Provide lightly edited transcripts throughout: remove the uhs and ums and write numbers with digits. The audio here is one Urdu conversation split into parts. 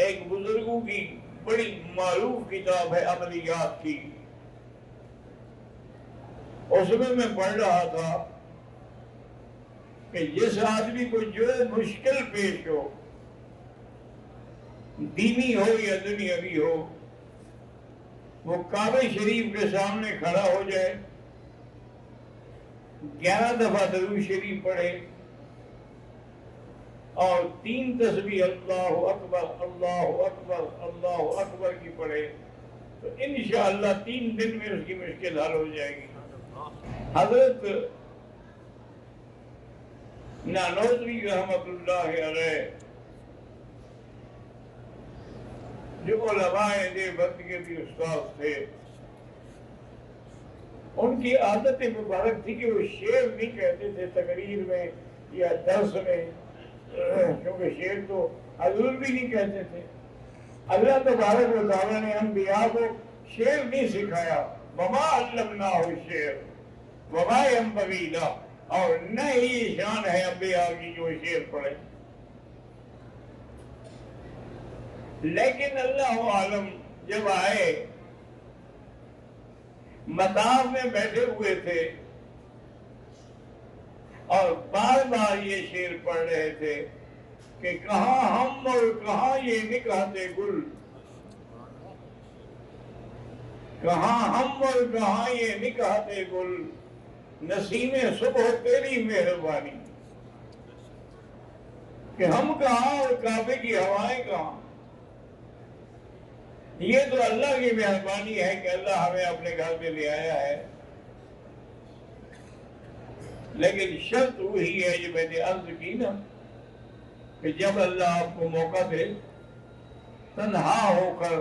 ایک بزرگوں کی بڑی معروف کتاب ہے عملیات کی، اس میں پڑھ رہا تھا کہ جس آدمی کو جو مشکل پیش ہو، دینی ہو یا دنیاوی ہو، وہ کعبہ شریف کے سامنے کھڑا ہو جائے، 11 دفعہ درود شریف پڑھے اور 3 تسبیح اللہ اکبر اللہ اکبر اللہ اکبر کی پڑھے، تو انشاءاللہ 3 دن میں اس کی مشکل حل ہو جائے گی۔ حضرت نانوتوی رحمت اللہ علیہ جو علماء دیوبند کے بھی استاد تھے، ان کی عادت مبارک تھی کہ وہ شعر نہیں کہتے تھے تقریر میں یا درس میں، کیونکہ شعر تو حضور بھی نہیں کہتے تھے۔ اللہ تبارک و تعالیٰ نے انبیاء کو شعر نہیں سکھایا، وما علمناہ الشعر وما ينبغی لہ، اور نہ ہی شان ہے انبیاء کی جو شعر پڑھے۔ لیکن اللہ عالم جب آئے مطاف میں بیٹھے ہوئے تھے اور بار بار یہ شعر پڑھ رہے تھے کہ کہاں ہم اور کہاں یہ نکہتے گل، کہاں ہم اور کہاں یہ نکہتے گل، نسیم صبح تیری مہربانی، کہ ہم کہاں اور کعبے کی ہوائیں کہاں۔ یہ تو اللہ کی مہربانی ہے کہ اللہ ہمیں اپنے گھر میں لے آیا ہے، لیکن شرط وہی ہے جو میں نے عرض کی نا کہ جب اللہ آپ کو موقع دے، تنہا ہو کر،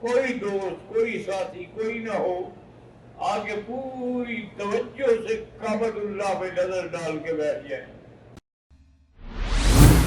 کوئی دوست کوئی ساتھی کوئی نہ ہو، آگے پوری توجہ سے کعبۃ اللہ پہ نظر ڈال کے بیٹھ جائیں۔